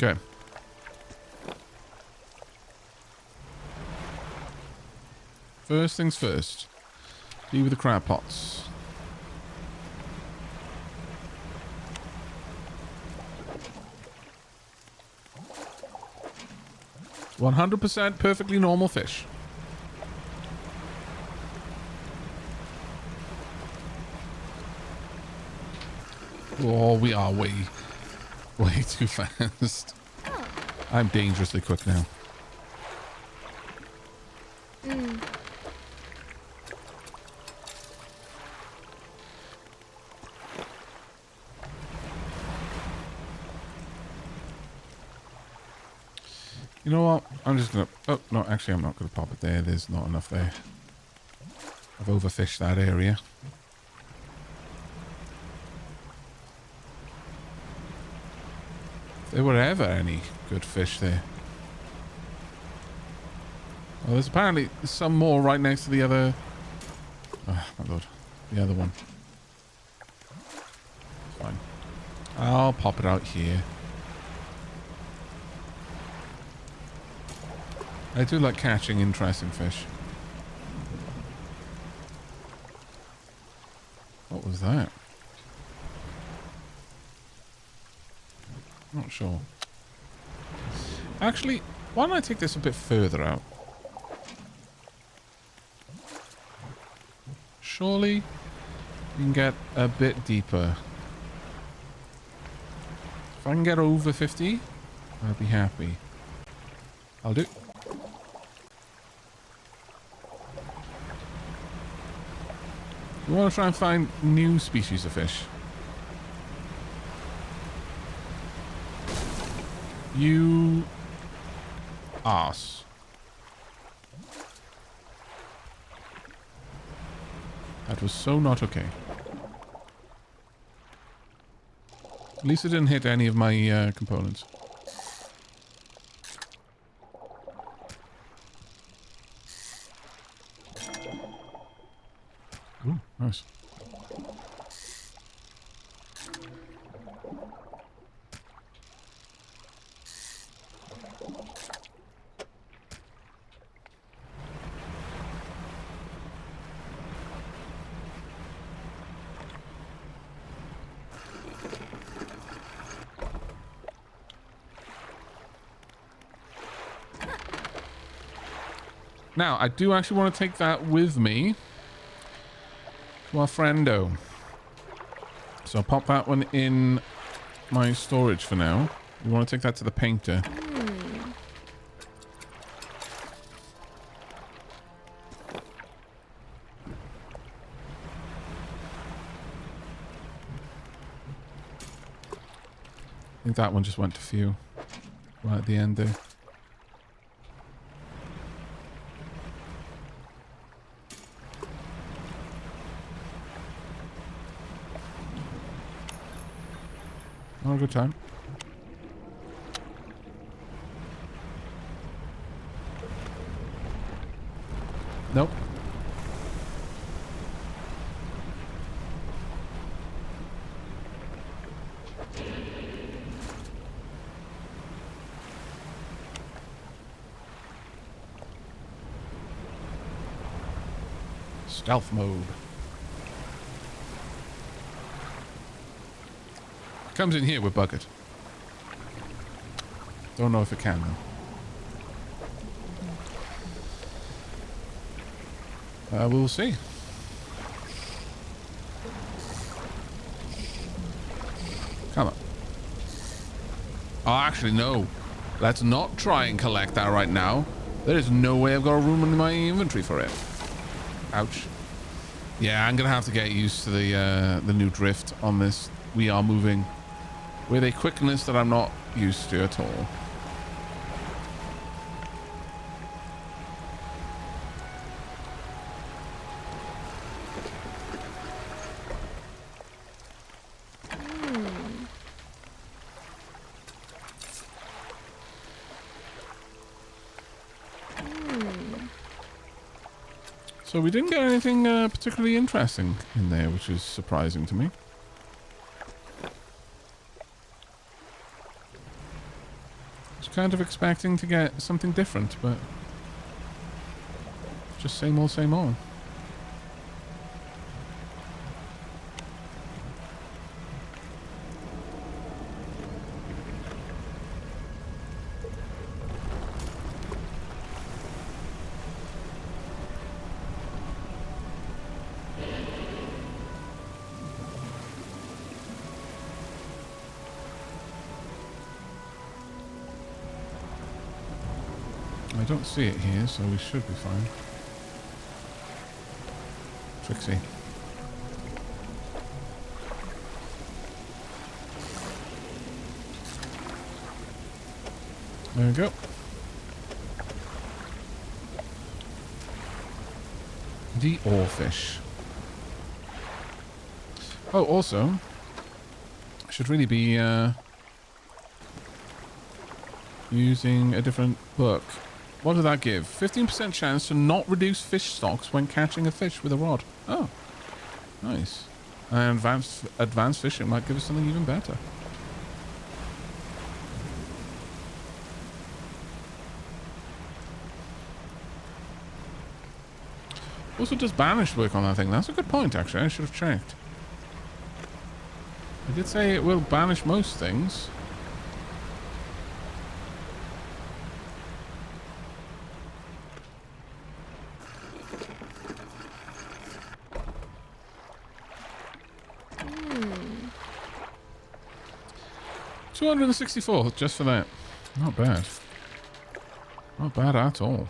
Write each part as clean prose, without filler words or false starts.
Okay. First things first. Deal with the crab pots. 100% perfectly normal fish. Oh, we are way too fast. I'm dangerously quick now. You know what? I'm just gonna... Oh, no, actually I'm not gonna pop it there. There's not enough there. I've overfished that area. If there were ever any good fish there. Well, there's apparently some more right next to the other... Oh, my lord. The other one. Fine. I'll pop it out here. I do like catching interesting fish. What was that? Not sure. Actually, why don't I take this a bit further out? Surely you can get a bit deeper. If I can get over 50, I'll be happy. I'll do. We want to try and find new species of fish. You arse. That was so not okay. At least it didn't hit any of my components. Ooh, nice. Now, I do actually want to take that with me to our friendo. So I'll pop that one in my storage for now. We want to take that to the painter. I think that one just went to few right at the end there. Not a good time. Nope. Stealth mode. Comes in here with bucket. Don't know if it can though. We'll see. Come on. Oh, actually, no. Let's not try and collect that right now. There is no way I've got a room in my inventory for it. Ouch. Yeah, I'm gonna have to get used to the new drift on this. We are moving with a quickness that I'm not used to at all. So we didn't get anything particularly interesting in there, which is surprising to me. was kind of expecting to get something different, but just same old, same old. I don't see it here, so we should be fine. Trixie. There we go. The oarfish. Oh, also, I should really be using a different book. What did that give? 15% chance to not reduce fish stocks when catching a fish with a rod. Oh, nice. And advanced fishing might give us something even better. Also, does banish work on that thing? That's a good point, actually. I should have checked. I did say it will banish most things. $264 just for that. Not bad. Not bad at all.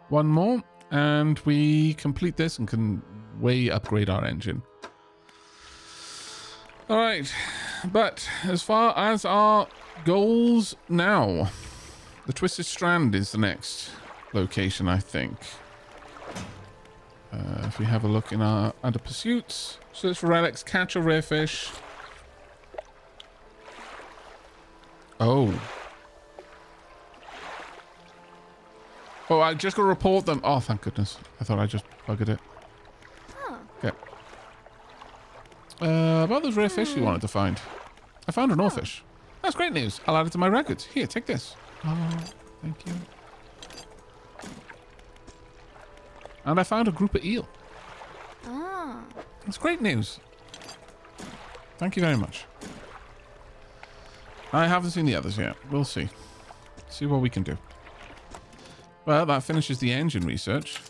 One more, and we complete this and can way upgrade our engine. Alright, but as far as our goals now, the Twisted Strand is the next location, I think. If we have a look in our under pursuits, search for relics, catch a rare fish. Oh. Oh, I just got to report them. Oh, thank goodness. I thought I just buggered it. Okay. About those rare fish you wanted to find. I found an oarfish. That's great news. I'll add it to my records. Here, take this. Oh, thank you. And I found a grouper eel. That's great news. Thank you very much. I haven't seen the others yet. We'll see. See what we can do. Well, that finishes the engine research.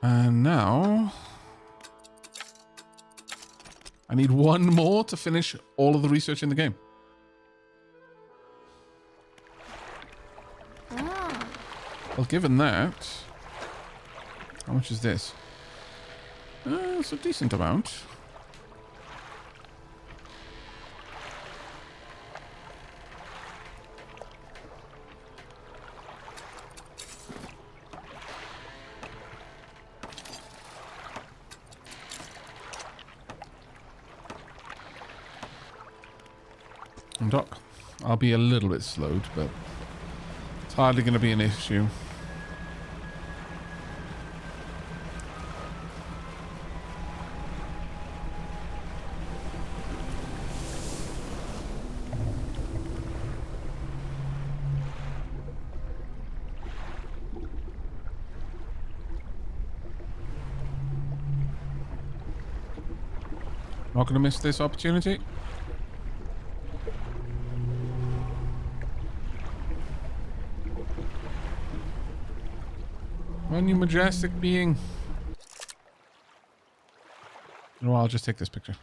And now I need one more to finish all of the research in the game. Well, given that, how much is this? It's a decent amount. And Doc, I'll be a little bit slowed, but it's hardly going to be an issue. Not going to miss this opportunity. One you majestic being. No, I'll just take this picture.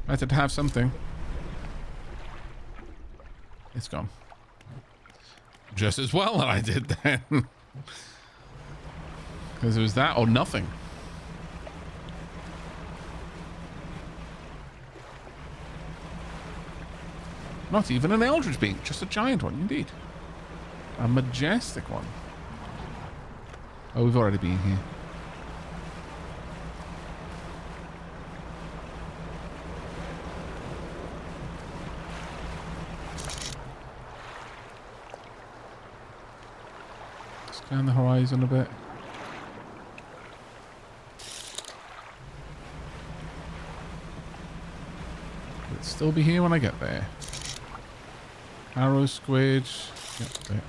Better to have something. It's gone. Just as well that I did then. Because it was that or nothing. Not even an eldritch being, just a giant one, indeed. A majestic one. Oh, we've already been here. Scan the horizon a bit. Will it still be here when I get there? Arrow squid. Yep, there.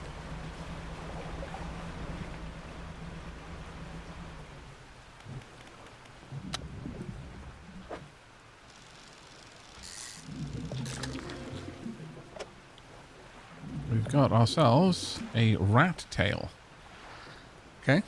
We've got ourselves a rat tail. Okay.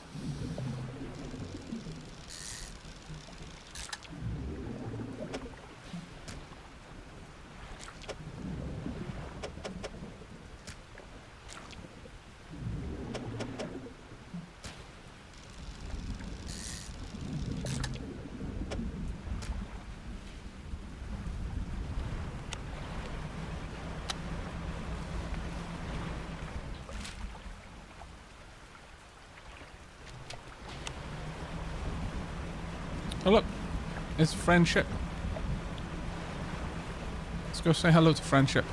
Oh look, it's friendship. Let's go say hello to friendship.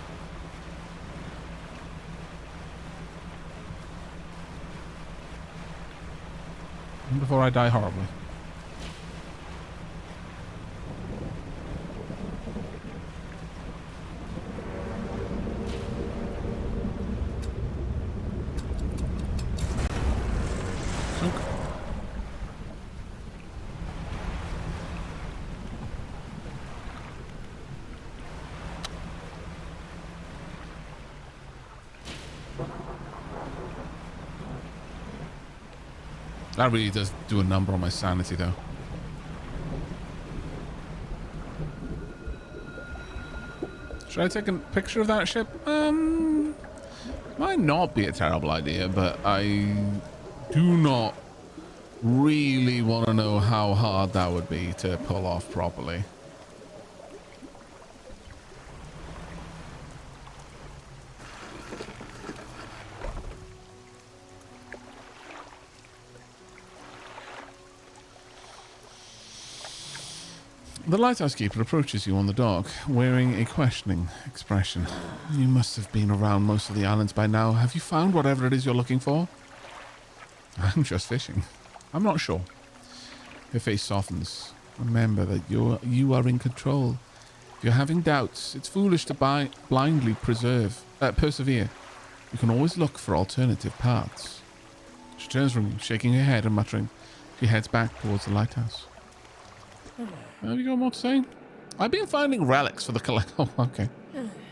Before I die horribly. That really does do a number on my sanity, though. Should I take a picture of that ship? Might not be a terrible idea, but I do not really want to know how hard that would be to pull off properly. The lighthouse keeper approaches you on the dock, wearing a questioning expression. You must have been around most of the islands by now. Have you found whatever it is you're looking for? I'm just fishing. I'm not sure. Her face softens. Remember that you are in control. If you're having doubts, it's foolish to blindly persevere. You can always look for alternative paths. She turns from you, shaking her head and muttering. She heads back towards the lighthouse. Have you got more to say? I've been finding relics for the collector. Oh, okay.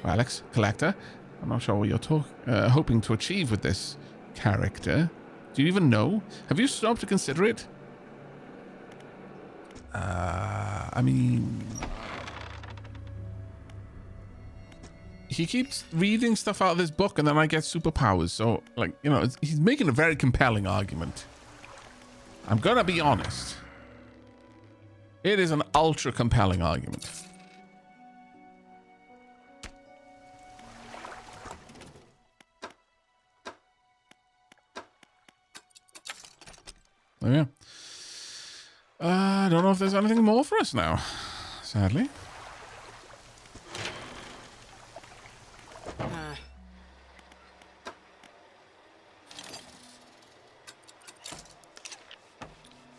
Relics, collector. I'm not sure what you're hoping to achieve with this character. Do you even know? Have you stopped to consider it? I mean... He keeps reading stuff out of this book and then I get superpowers. So, like, you know, he's making a very compelling argument. I'm gonna be honest. It is an ultra compelling argument. Oh yeah. I don't know if there's anything more for us now, sadly.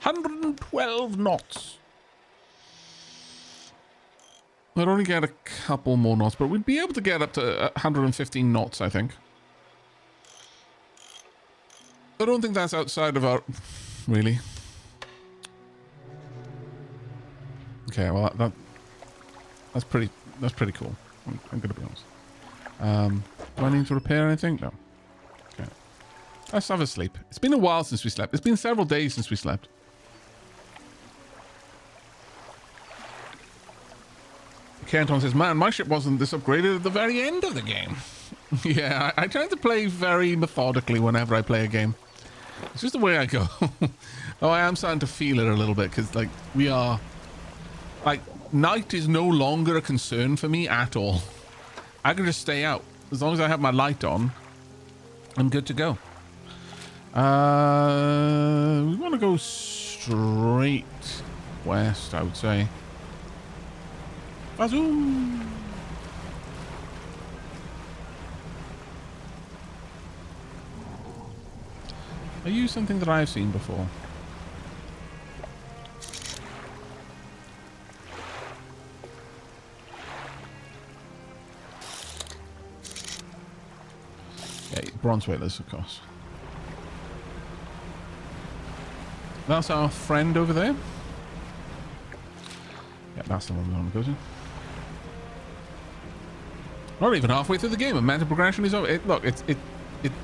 $112 knots. I'd only get a couple more knots, but we'd be able to get up to 115 knots, I think. I don't think that's outside of our... Really? Okay, well, that's pretty cool. I'm gonna be honest. Do I need to repair anything? No. Okay. Let's have a sleep. It's been a while since we slept. It's been several days since we slept. Kenton says, man, my ship wasn't this upgraded at the very end of the game. Yeah, I tend to play very methodically whenever I play a game. It's just the way I go. Oh, I am starting to feel it a little bit because, like, we are... Like, night is no longer a concern for me at all. I can just stay out. As long as I have my light on, I'm good to go. We want to go straight west, I would say. Bazoom! Are you something that I've seen before? Okay, bronze whalers, of course. That's our friend over there. Yeah, that's the one we want to go to. Not even halfway through the game, and mental progression is over. Look, it's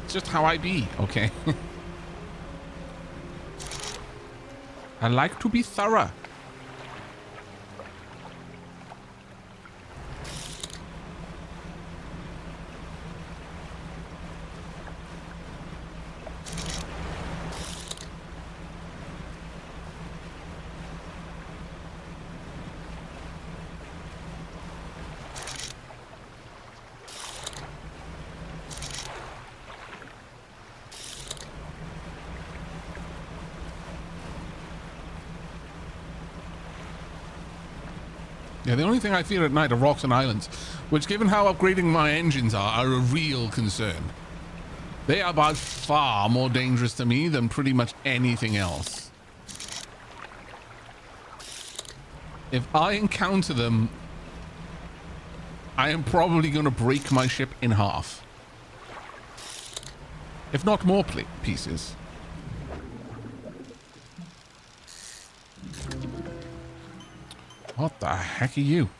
just how I be, okay? I like to be thorough. Yeah, the only thing I fear at night are rocks and islands, which, given how upgrading my engines are a real concern. They are by far more dangerous to me than pretty much anything else. If I encounter them, I am probably going to break my ship in half. If not more pieces. What the heck are you?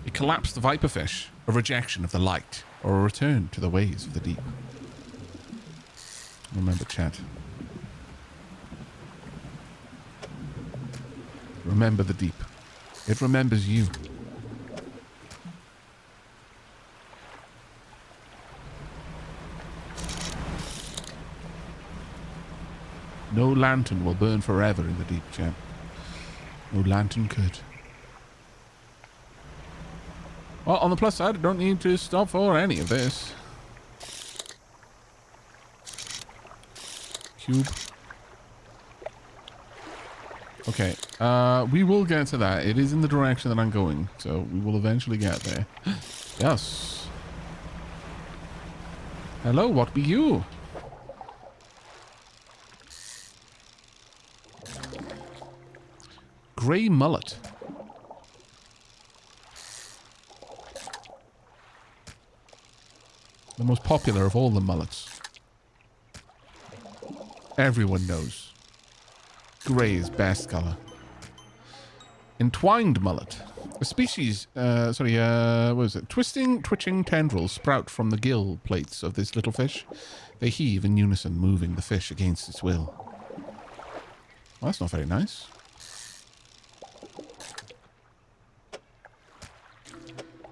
A collapsed viperfish, a rejection of the light, or a return to the ways of the deep. Remember, chat. Remember the deep. It remembers you. No lantern will burn forever in the deep, chat. No lantern could. Well, on the plus side, I don't need to stop for any of this. Cube. Okay, we will get to that. It is in the direction that I'm going, so we will eventually get there. Yes. Hello, what be you? Grey mullet. The most popular of all the mullets. Everyone knows. Grey is best color. Entwined mullet. A species, what is it? Twitching tendrils sprout from the gill plates of this little fish. They heave in unison, moving the fish against its will. Well, that's not very nice.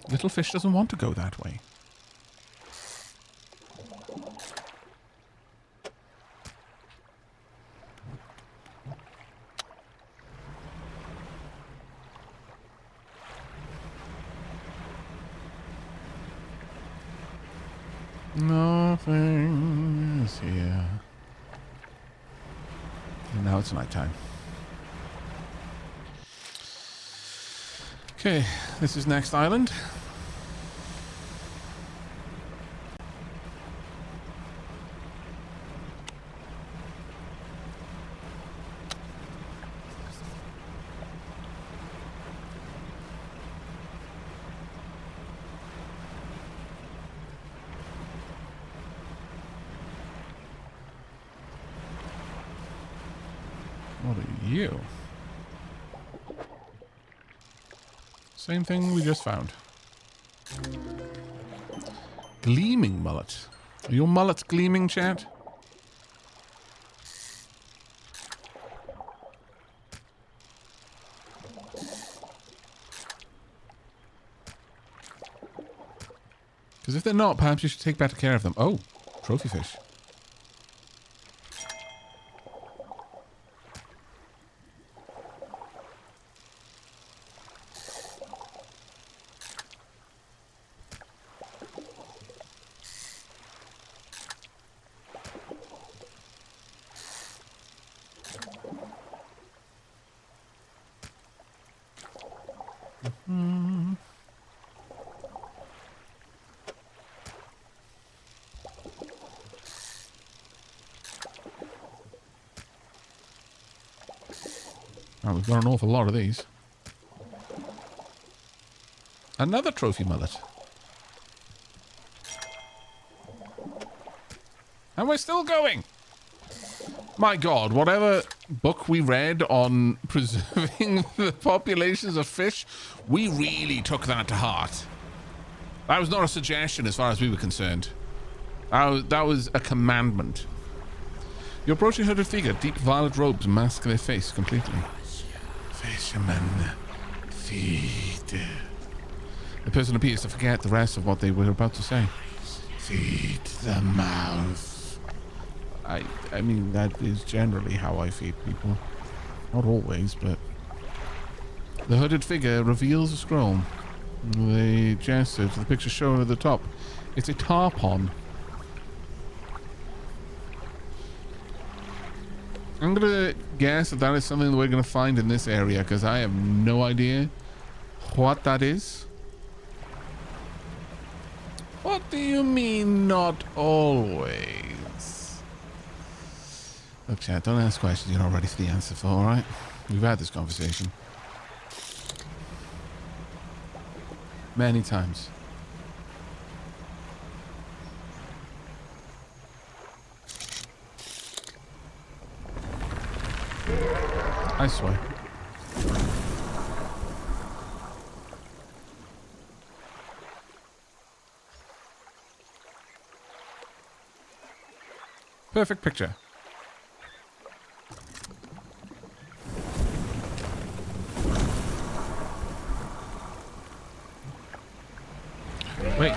Little fish doesn't want to go that way. Nothing is here. And now it's nighttime. Okay, this is next island. What are you? Same thing we just found. Gleaming mullet. Are your mullets gleaming, chat? Because if they're not, perhaps you should take better care of them. Oh, trophy fish. Oh, we've got an awful lot of these. Another trophy mullet. And we're still going. My God, whatever book we read on preserving the populations of fish, we really took that to heart. That was not a suggestion as far as we were concerned. That was a commandment. You're approaching a hooded figure. Deep violet robes mask their face completely. Fisherman, feed. The person appears to forget the rest of what they were about to say. Feed the mouth. I mean, that is generally how I feed people. Not always, but... The hooded figure reveals a scroll. They gesture to the picture shown at the top. It's a tarpon. I'm gonna guess that that is something that we're gonna find in this area, because I have no idea what that is. What do you mean, not always? Look, chat, don't ask questions you're not ready for the answer for, alright? We've had this conversation. Many times. I swear. Perfect picture. Wait.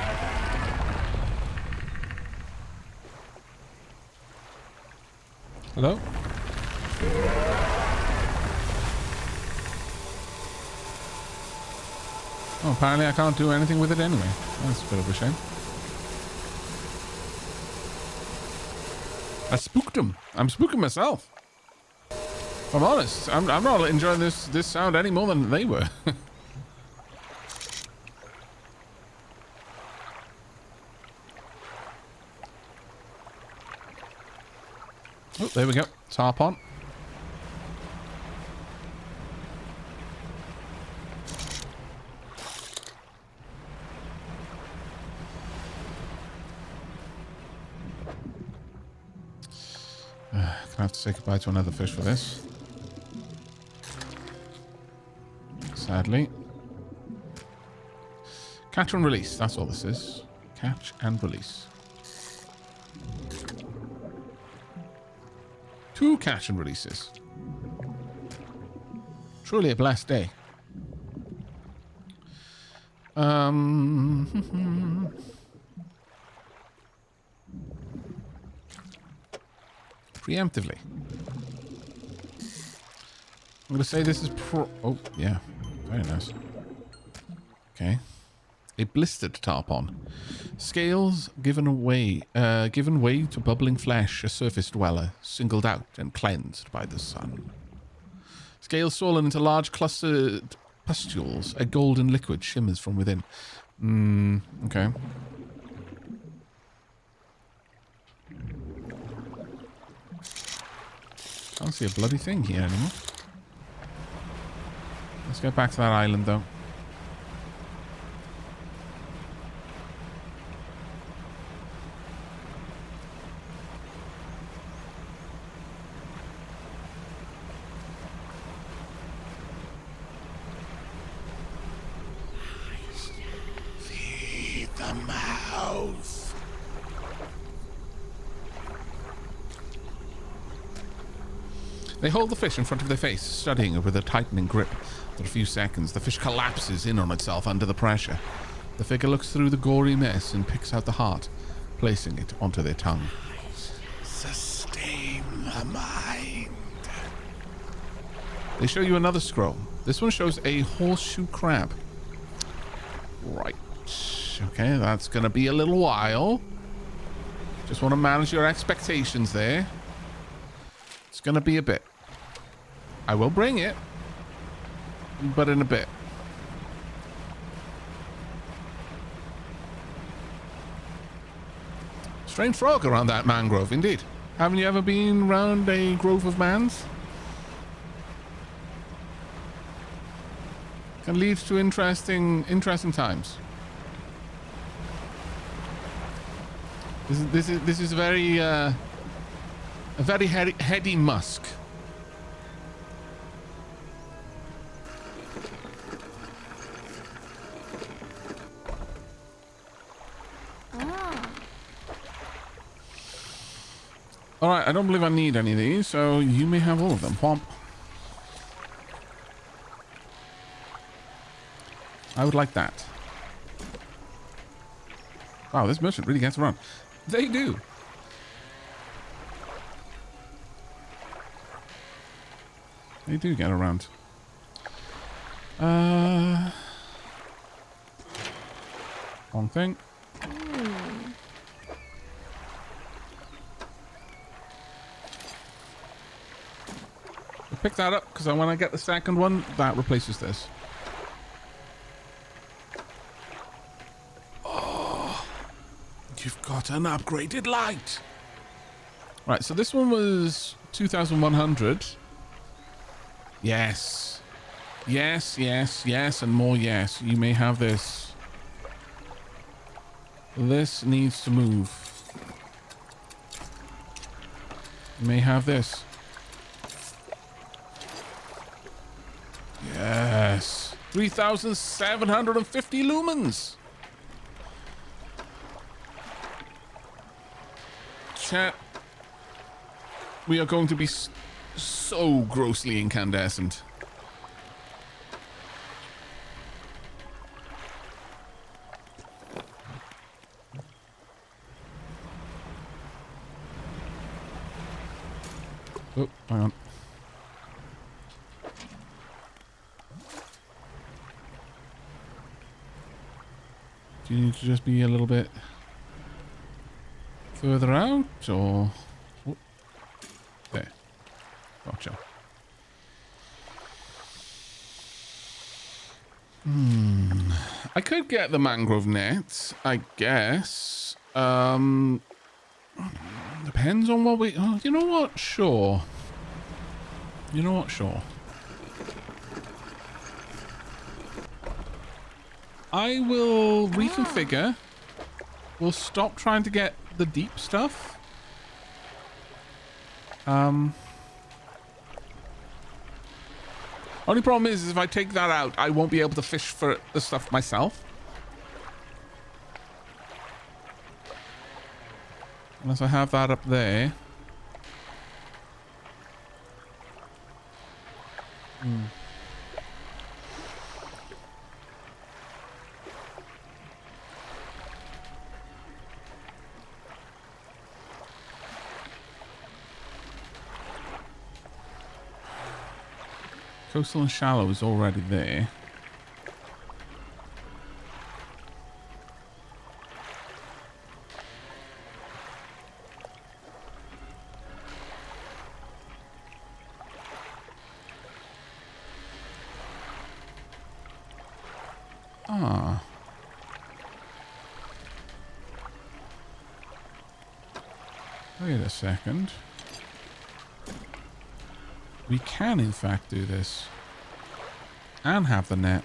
Hello? Oh, apparently I can't do anything with it anyway. That's a bit of a shame. I spooked him. I'm spooking myself. If I'm honest. I'm not enjoying this sound any more than they were. Oh, there we go. Tarpon. Gonna have to say goodbye to another fish for this. Sadly. Catch and release. That's all this is. Catch and release. 2 catch and releases. Truly a blessed day. Preemptively. I'm going to say this is oh, yeah. Very nice. Okay. A blistered tarpon. Scales given way to bubbling flesh, a surface dweller, singled out and cleansed by the sun. Scales swollen into large clustered pustules. A golden liquid shimmers from within. Okay. Can't see a bloody thing here anymore. Let's get back to that island, though. Feed the mouth. They hold the fish in front of their face, studying it with a tightening grip. For a few seconds, the fish collapses in on itself under the pressure. The figure looks through the gory mess and picks out the heart, placing it onto their tongue. Sustain the mind. They show you another scroll. This one shows a horseshoe crab. Right. Okay, that's going to be a little while. Just want to manage your expectations there. It's going to be a bit. I will bring it, but in a bit. Strange frog around that mangrove, indeed. Haven't you ever been around a grove of mans? Can lead to interesting times. This is very a very heady musk. All right, I don't believe I need any of these, so you may have all of them. Whomp. I would like that. Wow, this merchant really gets around. They do. They do get around. Wrong thing. I'll pick that up because when I get the second one, that replaces this. You've got an upgraded light. Right, so this one was 2,100. Yes. Yes, yes, yes, and more yes. You may have this. This needs to move. You may have this. Yes. 3,750 lumens. Chat, we are going to be so grossly incandescent. Oh, hang on. Do you need to just be a little bit further out, or... Oh, there. Gotcha. I could get the mangrove net, I guess. Depends on what we... Oh, you know what? Sure. You know what? Sure. I will reconfigure. We'll stop trying to get the deep stuff. Only problem is if I take that out, I won't be able to fish for the stuff myself. Unless I have that up there. Coastal and shallow is already there. Ah. Wait a second. We can, in fact, do this. And have the net.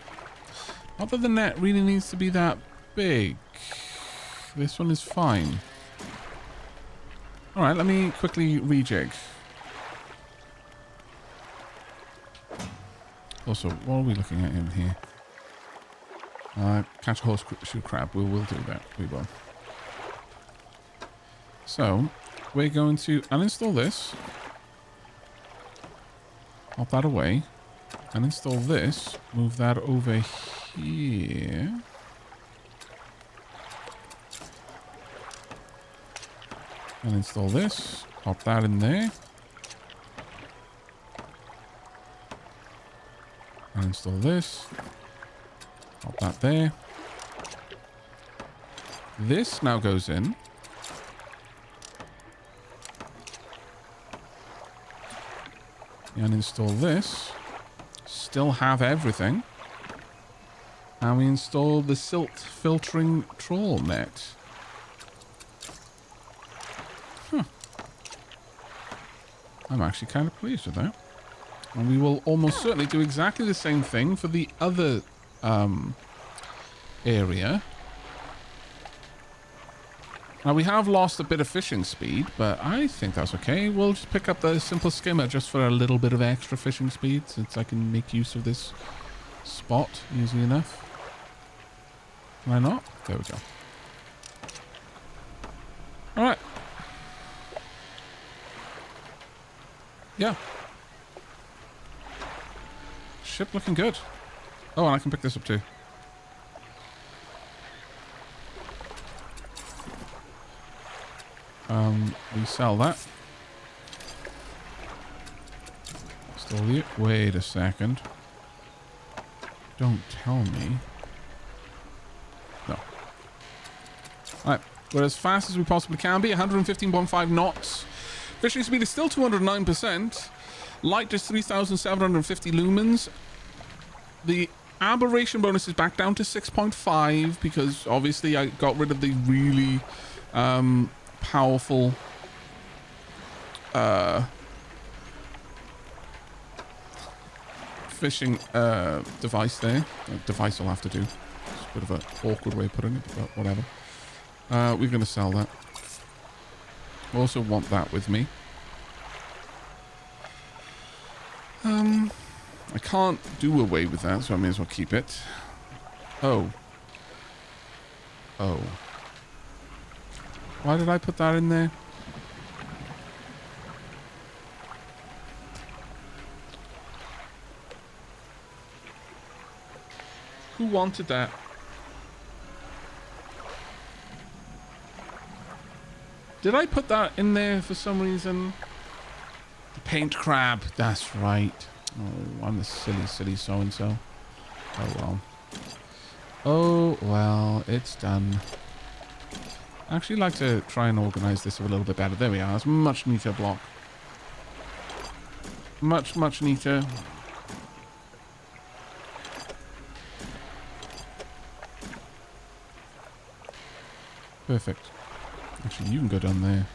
Not that the net really needs to be that big. This one is fine. Alright, let me quickly rejig. Also, what are we looking at in here? Catch a horseshoe crab. We will do that. We will. So, we're going to uninstall this. Pop that away. And install this. Move that over here. And install this. Pop that in there. And install this. Pop that there. This now goes in. And install this. Still have everything. And we install the silt filtering trawl net. Huh. I'm actually kind of pleased with that. And we will almost certainly do exactly the same thing for the other area. Now, we have lost a bit of fishing speed, but I think that's okay. We'll just pick up the simple skimmer just for a little bit of extra fishing speed, since I can make use of this spot easily enough. Can I not? There we go. Alright. Yeah. Ship looking good. Oh, and I can pick this up too. We sell that. Still here. Wait a second. Don't tell me. No. Alright. We're as fast as we possibly can be. 115.5 knots. Fishing speed is still 209%. Light is 3,750 lumens. The aberration bonus is back down to 6.5 because obviously I got rid of the really powerful fishing device there. Device will have to do. It's a bit of an awkward way of putting it, but whatever. We're going to sell that. Also want that with me. I can't do away with that, so I may as well keep it. Oh. Oh. Why did I put that in there? Who wanted that? Did I put that in there for some reason? The paint crab. That's right. Oh, I'm the silly so-and-so. Oh, well. Oh, well. It's done. I actually like to try and organize this a little bit better. There we are. It's a much neater block. Much neater. Perfect. Actually, you can go down there.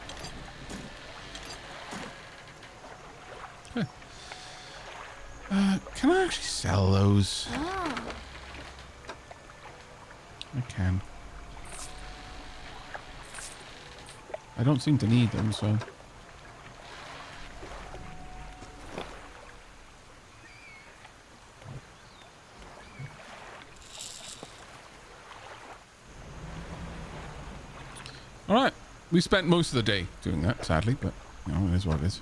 Okay. Can I actually sell those? Oh. I can. I don't seem to need them, so... Alright. We spent most of the day doing that, sadly, but, you know, it is what it is.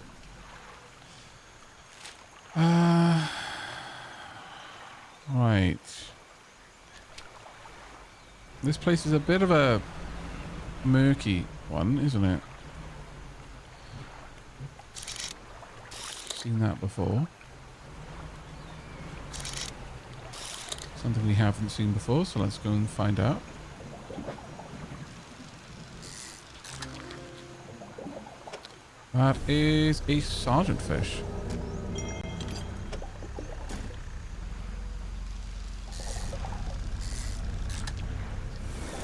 Right. This place is a bit of a murky one, isn't it? Seen that before. Something we haven't seen before, so let's go and find out. That is a sergeant fish.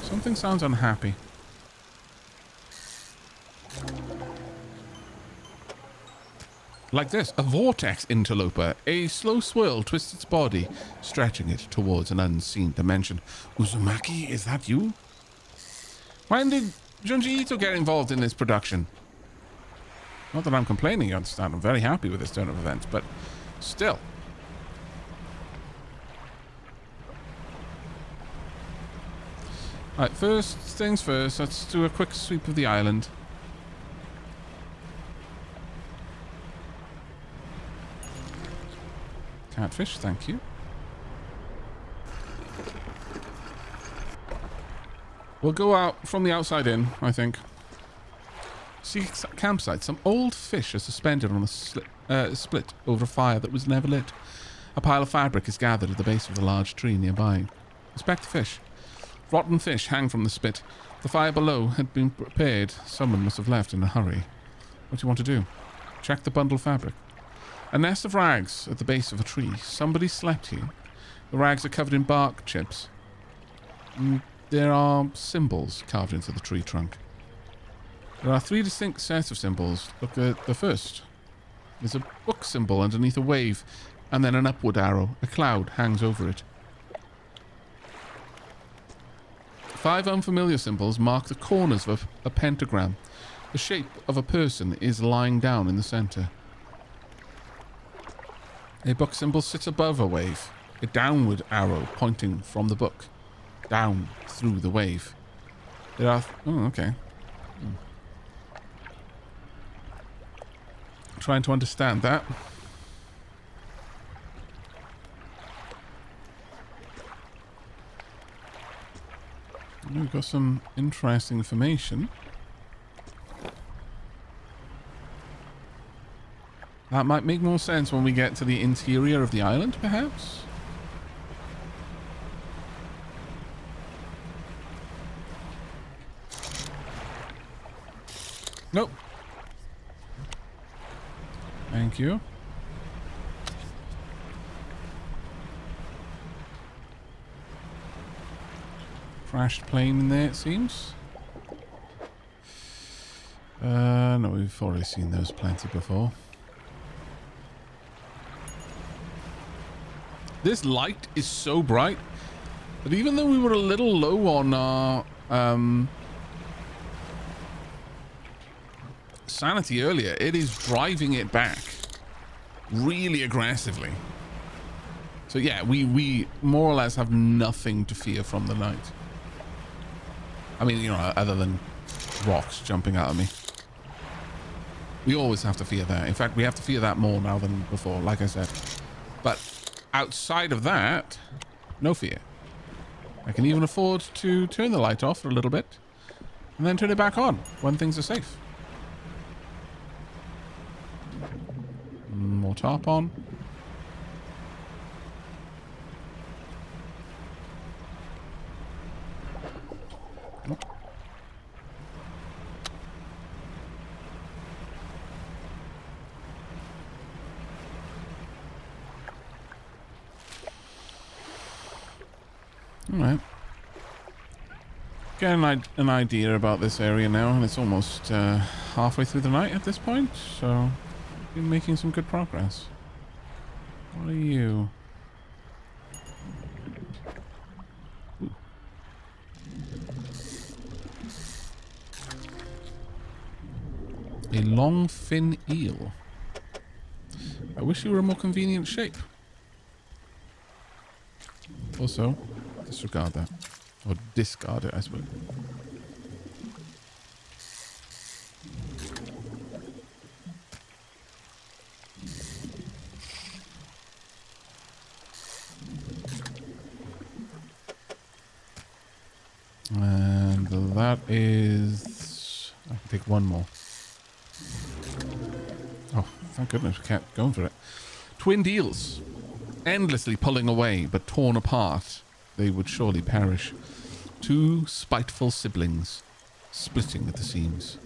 Something sounds unhappy. Like this, a vortex interloper. A slow swirl twists its body, stretching it towards an unseen dimension. Uzumaki, is that you? When did Junji Ito get involved in this production? Not that I'm complaining, you understand. I'm very happy with this turn of events, but still. Alright, first things first, let's do a quick sweep of the island. Catfish, thank you. We'll go out from the outside in, I think. See campsite. Some old fish are suspended on a split over a fire that was never lit. A pile of fabric is gathered at the base of the large tree nearby. Inspect the fish. Rotten fish hang from the spit. The fire below had been prepared. Someone must have left in a hurry. What do you want to do? Check the bundle of fabric. A nest of rags at the base of a tree. Somebody slept here. The rags are covered in bark chips. There are symbols carved into the tree trunk. There are 3 distinct sets of symbols. Look at the first. There's a book symbol underneath a wave, and then an upward arrow. A cloud hangs over it. 5 unfamiliar symbols mark the corners of a pentagram. The shape of a person is lying down in the center. A book symbol sits above a wave. A downward arrow pointing from the book down through the wave. There are... oh, okay. Trying to understand that. We've got some interesting information. That might make more sense when we get to the interior of the island, perhaps? Nope. Thank you. Crashed plane in there, it seems. No, we've already seen those plenty before. This light is so bright that even though we were a little low on our sanity earlier, it is driving it back really aggressively. So yeah, we more or less have nothing to fear from the night. I mean, you know, other than rocks jumping out of me. We always have to fear that. In fact, we have to fear that more now than before, like I said. But outside of that, no fear. I can even afford to turn the light off for a little bit and then turn it back on when things are safe. More tarp on. Alright. Getting an idea about this area now, and it's almost halfway through the night at this point, so we've been making some good progress. What are you? Ooh. A long fin eel. I wish you were a more convenient shape. Also, disregard that. Or discard it, I suppose. And that is... I can take one more. Oh, thank goodness we kept going for it. Twinned eels. Endlessly pulling away, but torn apart, they would surely perish. 2 spiteful siblings, splitting at the seams.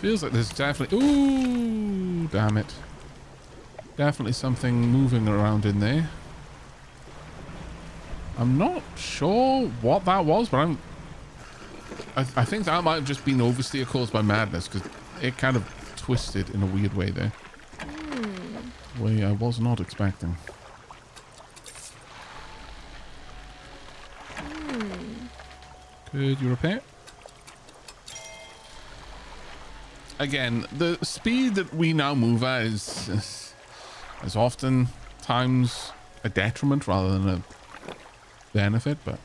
Feels like there's definitely... ooh, damn it. Definitely something moving around in there. I'm not sure what that was, but I think that might have just been oversteer caused by madness, because it kind of twisted in a weird way there. Way I was not expecting. Could you repair? Again, the speed that we now move at is often times a detriment rather than a benefit, but...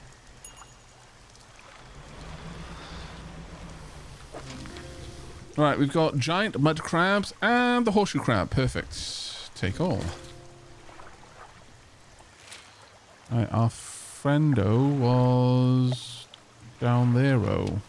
Alright, we've got giant mud crabs and the horseshoe crab. Perfect. Take all. Alright, our friendo was down there-o.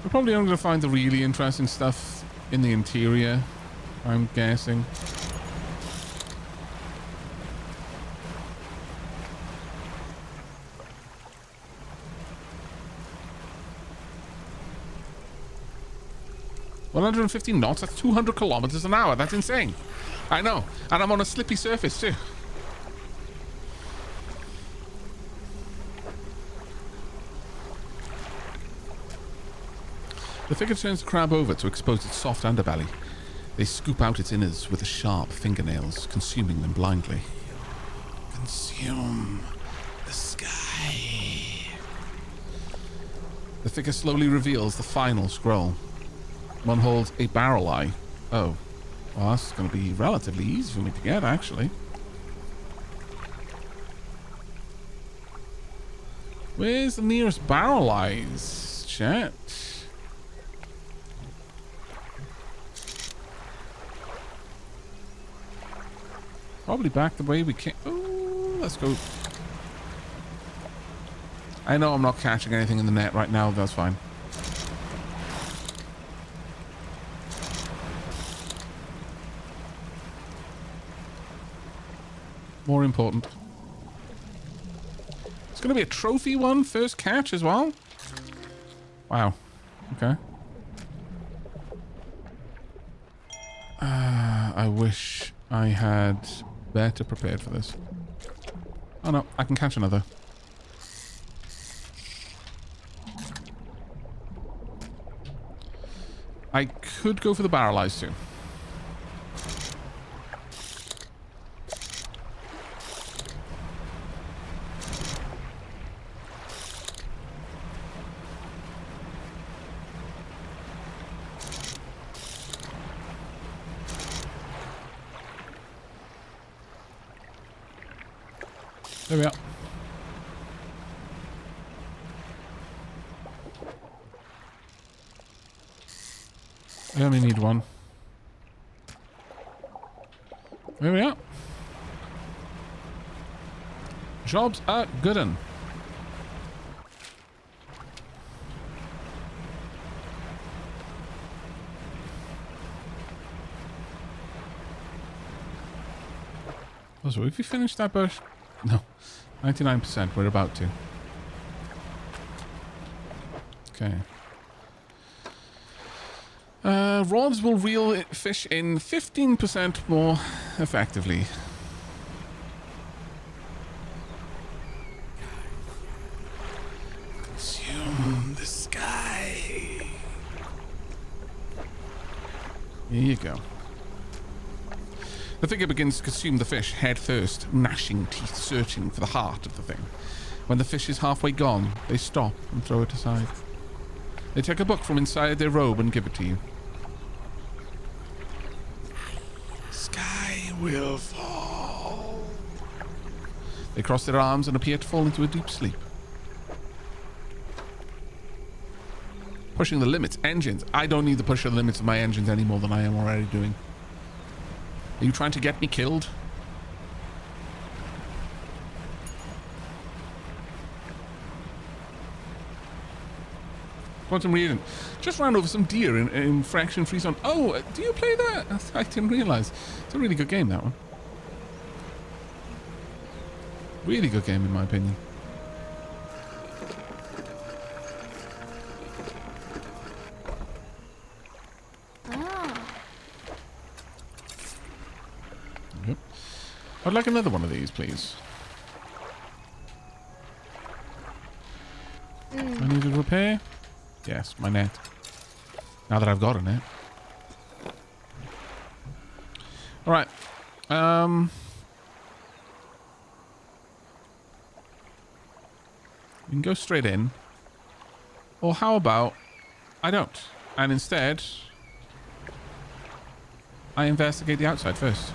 We're probably only going to find the really interesting stuff in the interior, I'm guessing. $115 knots, that's 200 kilometers an hour. That's insane. I know. And I'm on a slippy surface too. The figure turns the crab over to expose its soft underbelly. They scoop out its innards with the sharp fingernails, consuming them blindly. Consume the sky. The figure slowly reveals the final scroll. One holds a barrel eye. Oh. Well, that's going to be relatively easy for me to get, actually. Where's the nearest barrel eyes? Chat. Probably back the way we came. Oh, let's go. I know I'm not catching anything in the net right now. That's fine. More important. It's going to be a trophy one, first catch as well. Wow. Okay. I wish I had better prepared for this. Oh no, I can catch another. I could go for the barrel eyes too. There we are. I only need one. There we are. Jobs are good'un. Oh, so if we finish that bush? No. 99%. We're about to. Okay. Rods will reel fish in 15% more effectively. Consume the sky. Here you go. The figure begins to consume the fish head first, gnashing teeth, searching for the heart of the thing. When the fish is halfway gone, they stop and throw it aside. They take a book from inside their robe and give it to you. Sky will fall. They cross their arms and appear to fall into a deep sleep. Pushing the limits. Engines. I don't need to push the limits of my engines any more than I am already doing. Are you trying to get me killed? Quantum Reading. Just ran over some deer in Fraction Free Zone. Oh, do you play that? I didn't realize. It's a really good game, that one. Really good game, in my opinion. Yep. I'd like another one of these, please. I need to repair. Yes, my net. Now that I've got a net. Alright. We can go straight in. Or how about I don't. And instead, I investigate the outside first.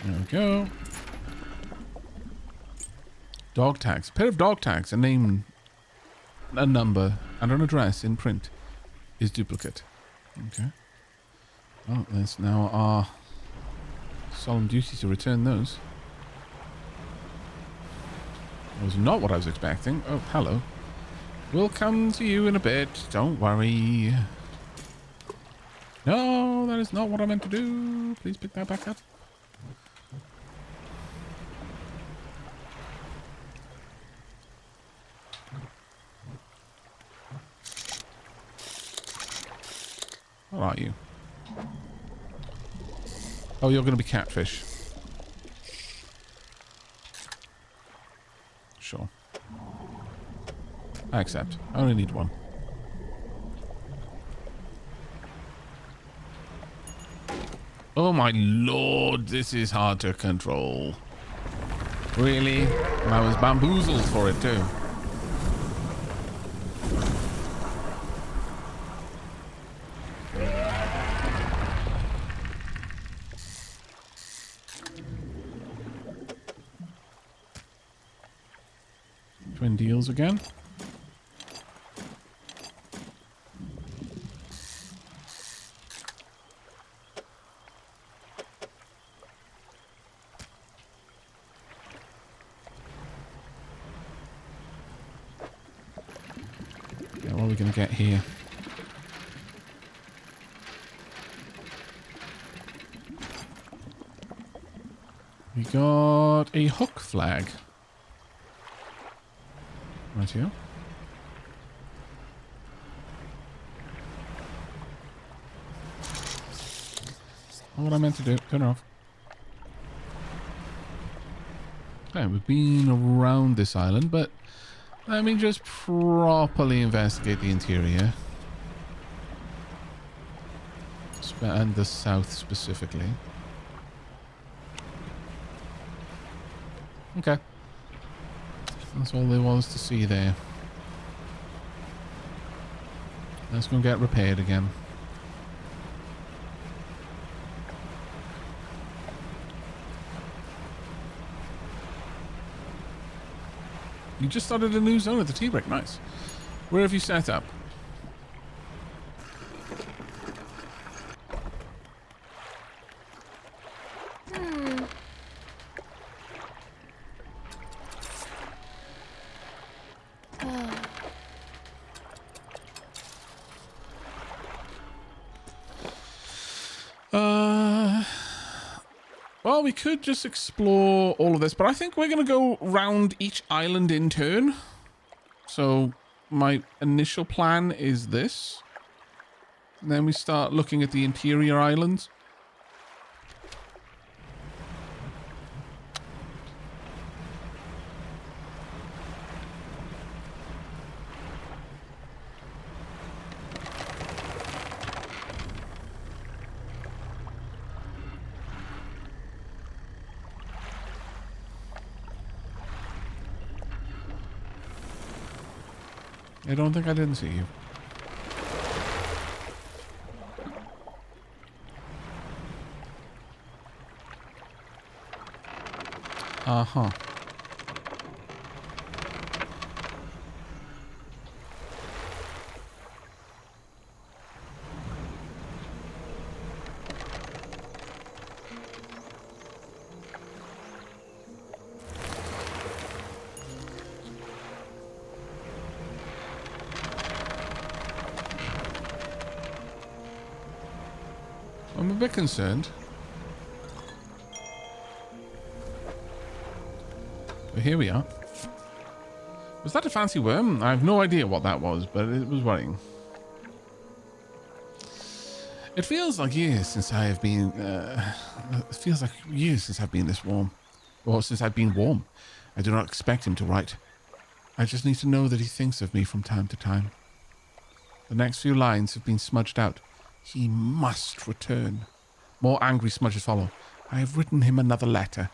There we go. Dog tags. A pair of dog tags. A name, a number, and an address in print. is duplicate. Okay. Well, there's now our solemn duty to return those. That was not what I was expecting. Oh, hello. We'll come to you in a bit. Don't worry. No, that is not what I meant to do. Please pick that back up. What are you? Oh, you're going to be catfish. Sure. I accept. I only need one. Oh my lord, this is hard to control. Really? And I was bamboozled for it too. Twin deals again. Yeah, what are we going to get here? We got a hook flag. Right here. Not what I meant to do. Turn it off. Okay, we've been around this island, but let me just properly investigate the interior. And the south specifically. Okay. That's all there was to see there. Let's go get repaired again. You just started a new zone at the T-Break. Nice. Where have you set up? Well, we could just explore all of this, but I think we're going to go round each island in turn. So my initial plan is this. And then we start looking at the interior islands. I don't think I didn't see you. Uh-huh. I'm a bit concerned. But here we are. Was that a fancy worm? I have no idea what that was, but it was worrying. It feels like years since I have been... it feels like years since I've been this warm. Or since I've been warm. I do not expect him to write. I just need to know that he thinks of me from time to time. The next few lines have been smudged out. He must return. More angry smudges follow. I have written him another letter.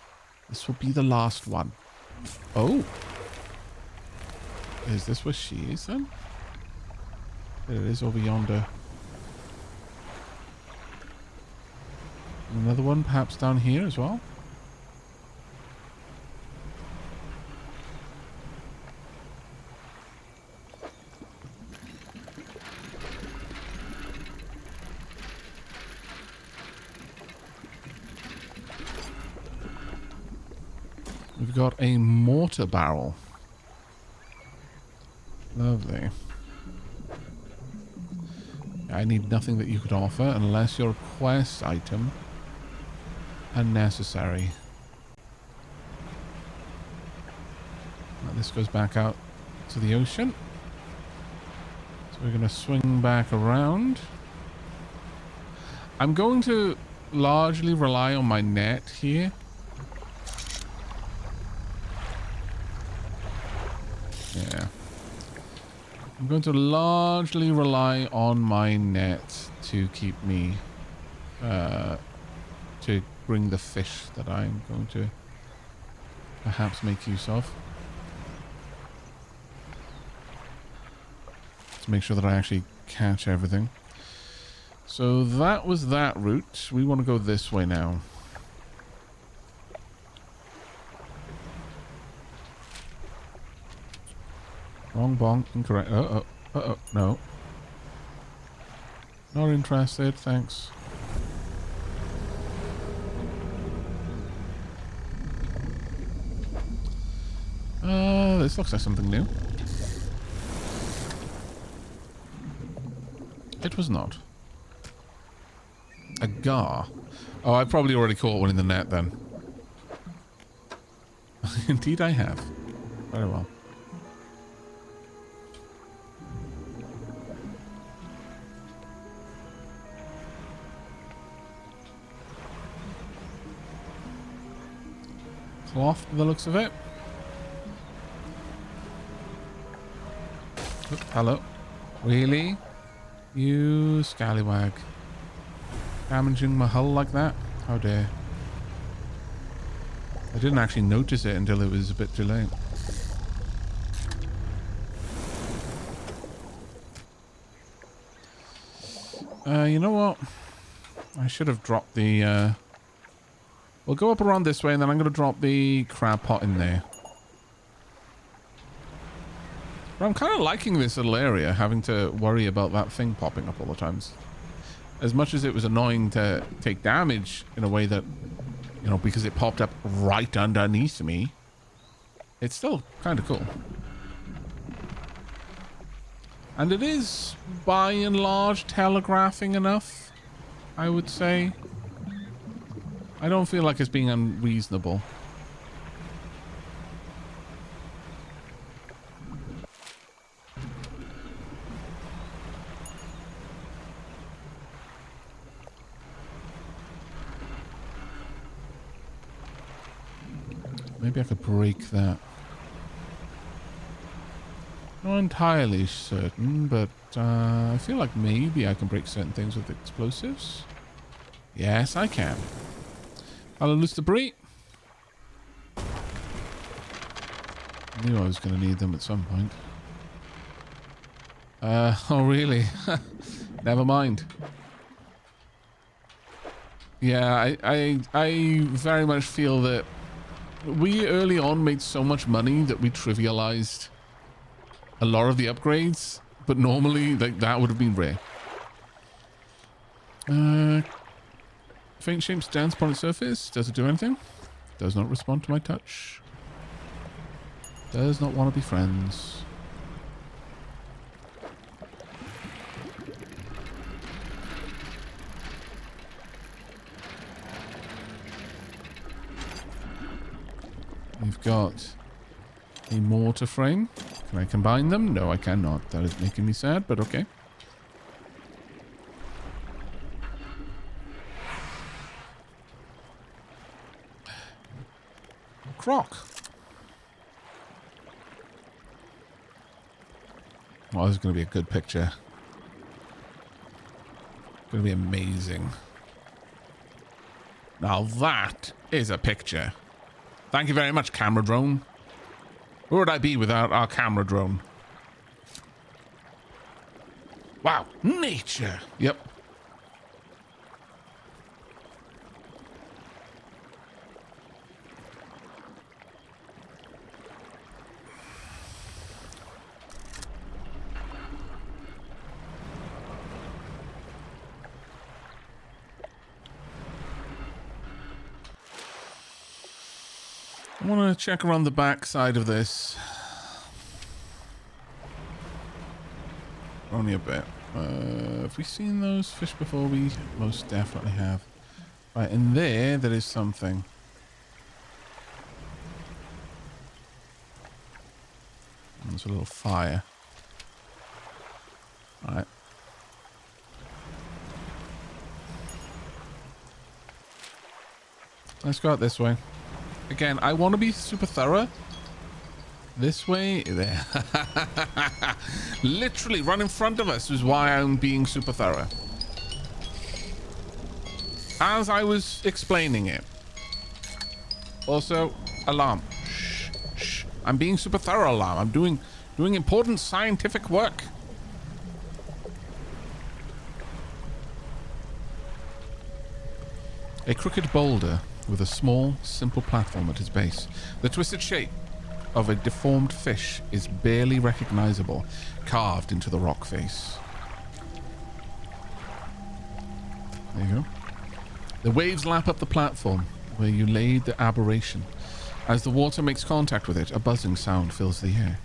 This will be the last one. Oh. Is this where she is then? There it is over yonder. Another one perhaps down here as well. We've got a mortar barrel. Lovely. I need nothing that you could offer unless your quest item unnecessary. Now this goes back out to the ocean. So we're going to swing back around. I'm going to largely rely on my net here. Yeah. I'm going to largely rely on my net to keep me, to bring the fish that I'm going to perhaps make use of. To make sure that I actually catch everything. So that was that route. We want to go this way now. Wrong bong. Incorrect. Uh-oh. Uh-oh. No. Not interested. Thanks. This looks like something new. It was not. A gar. Oh, I probably already caught one in the net then. Indeed I have. Very well. Cloth, by the looks of it. Oh, hello. Really? You scallywag. Damaging my hull like that? How dare. I didn't actually notice it until it was a bit too late. You know what? I should have dropped the... We'll go up around this way and then I'm going to drop the crab pot in there. But I'm kind of liking this little area, having to worry about that thing popping up all the times. As much as it was annoying to take damage in a way that, you know, because it popped up right underneath me, it's still kind of cool. And it is, by and large, telegraphing enough, I would say. I don't feel like it's being unreasonable. Maybe I could break that. Not entirely certain, but I feel like maybe I can break certain things with explosives. Yes, I can. I'll loose debris. Knew I was going to need them at some point. Oh really? Never mind. Yeah, I very much feel that we early on made so much money that we trivialized a lot of the upgrades, but normally like that would have been rare. Faint shapes dance upon its surface. Does it do anything? Does not respond to my touch. Does not want to be friends. We've got a mortar frame. Can I combine them? No, I cannot. That is making me sad, but okay. Croc. Oh, this is going to be a good picture. Going to be amazing. Now that is a picture. Thank you very much, camera drone. Where would I be without our camera drone? Wow, nature. Yep. I want to check around the back side of this. Only a bit. Have we seen those fish before? We most definitely have. Right, in there is something. There's a little fire. Right. Let's go out this way. Again, I want to be super thorough. This way, there. Literally right in front of us is why I'm being super thorough. As I was explaining it. Also, alarm. Shh, shh. I'm being super thorough, alarm. I'm doing important scientific work. A crooked boulder with a small, simple platform at its base. The twisted shape of a deformed fish is barely recognizable, carved into the rock face. There you go. The waves lap up the platform where you laid the aberration. As the water makes contact with it, a buzzing sound fills the air.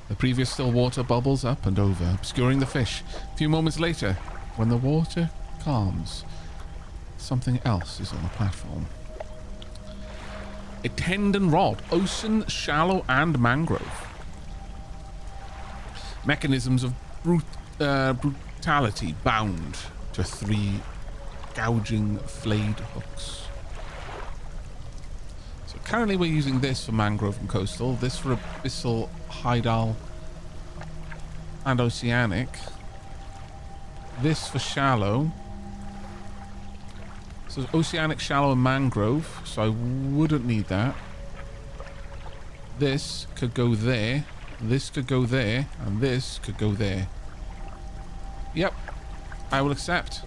The previous still water bubbles up and over, obscuring the fish. A few moments later, when the water calms, something else is on the platform. A tendon rod, ocean, shallow, and mangrove. Mechanisms of brutality bound to 3 gouging flayed hooks. So currently we're using this for mangrove and coastal, this for abyssal, hydal, and oceanic. This for shallow. So oceanic, shallow, and mangrove. So I wouldn't need that. This could go there. This could go there. And this could go there. Yep. I will accept.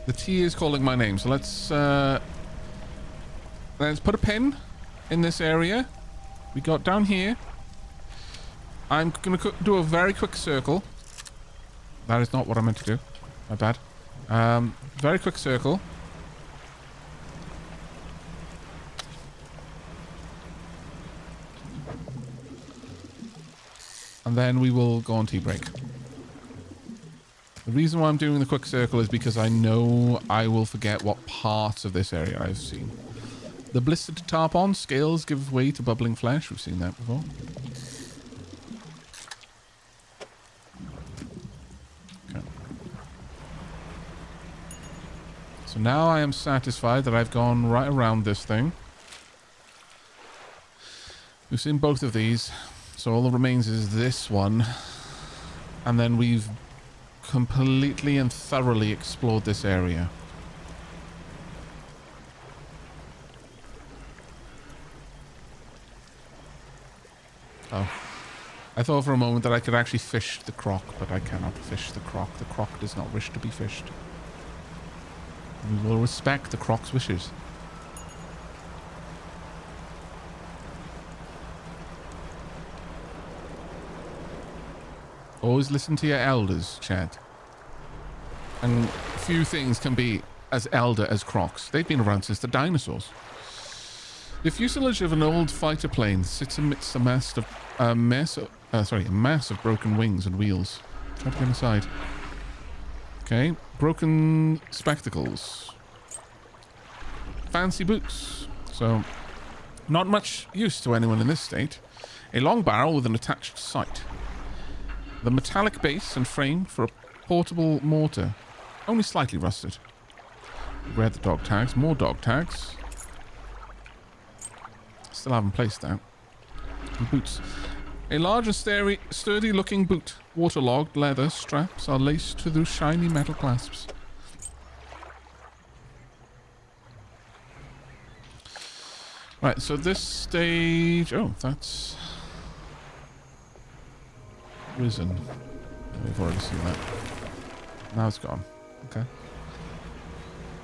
The T is calling my name. So let's put a pin in this area. We got down here. I'm going to do a very quick circle. That is not what I meant to do. My bad. Very quick circle. And then we will go on tea break. The reason why I'm doing the quick circle is because I know I will forget what parts of this area I've seen. The blistered tarpon scales give way to bubbling flesh. We've seen that before. So now I am satisfied that I've gone right around this thing. We've seen both of these. So all that remains is this one. And then we've completely and thoroughly explored this area. Oh. I thought for a moment that I could actually fish the croc, but I cannot fish the croc. The croc does not wish to be fished. We will respect the croc's wishes. Always listen to your elders, Chad. And few things can be as elder as crocs. They've been around since the dinosaurs. The fuselage of an old fighter plane sits amidst a mass of broken wings and wheels. Try to get inside. Okay, broken spectacles. Fancy boots. So, not much use to anyone in this state. A long barrel with an attached sight. The metallic base and frame for a portable mortar. Only slightly rusted. Read the dog tags. More dog tags. Still haven't placed that. And boots. A large and sturdy looking boot. Waterlogged leather straps are laced to those shiny metal clasps. Right, so this stage... Oh, that's... risen. We've already seen that. Now it's gone. Okay.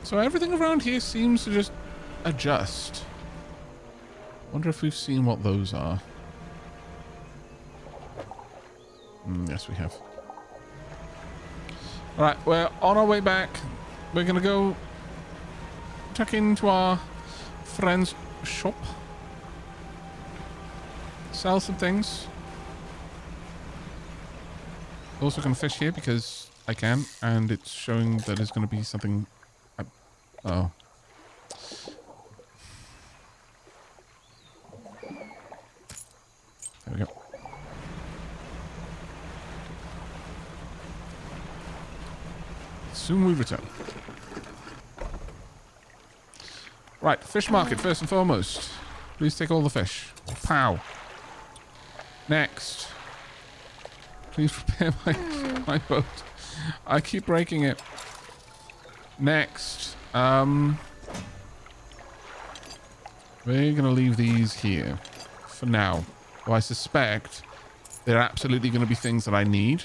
So everything around here seems to just adjust. Wonder if we've seen what those are. Yes, we have. Alright, we're on our way back. We're going to go tuck into our friend's shop. Sell some things. Also going to fish here because I can, and it's showing that there's going to be something. Oh. There we go. Soon we return. Right, fish market first and foremost. Please take all the fish. Pow. Next. Please repair my boat. I keep breaking it. Next. We're gonna leave these here for now. Though I suspect they're absolutely gonna be things that I need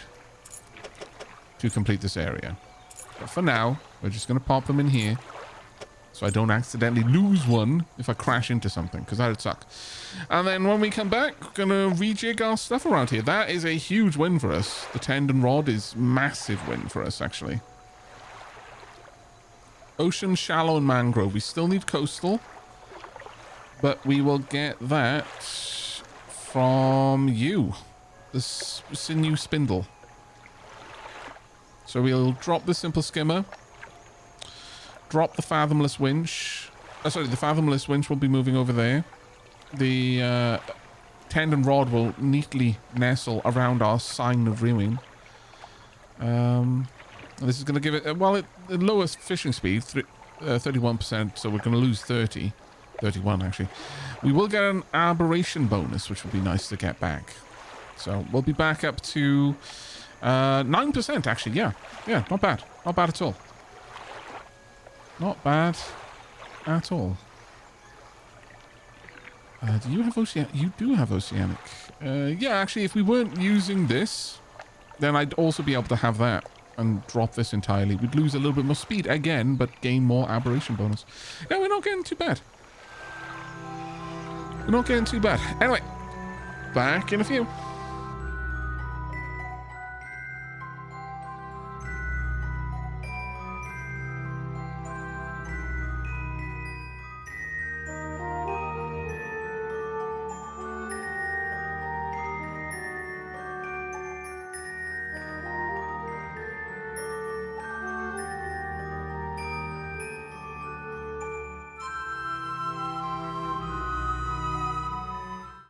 to complete this area. But for now, we're just gonna pop them in here so I don't accidentally lose one if I crash into something, because that would suck. And then when we come back, we're gonna rejig our stuff around here. That is a huge win for us. The tendon rod is massive win for us, actually. Ocean, shallow, and mangrove. We still need coastal, but we will get that from you, the sinew spindle. So we'll drop the simple skimmer, drop the fathomless winch. Sorry, the fathomless winch will be moving over there. The tendon rod will neatly nestle around our sign of ruin. This is going to give it, well, it lowers fishing speed, 31%, so we're going to lose 30. 31, actually. We will get an aberration bonus, which will be nice to get back. So we'll be back up to 9%, actually, yeah. Yeah, not bad. Not bad at all. Not bad at all. Do you have Oceanic? You do have Oceanic. Yeah, actually, if we weren't using this, then I'd also be able to have that and drop this entirely. We'd lose a little bit more speed again, but gain more aberration bonus. Yeah, we're not getting too bad. We're not getting too bad. Anyway, back in a few.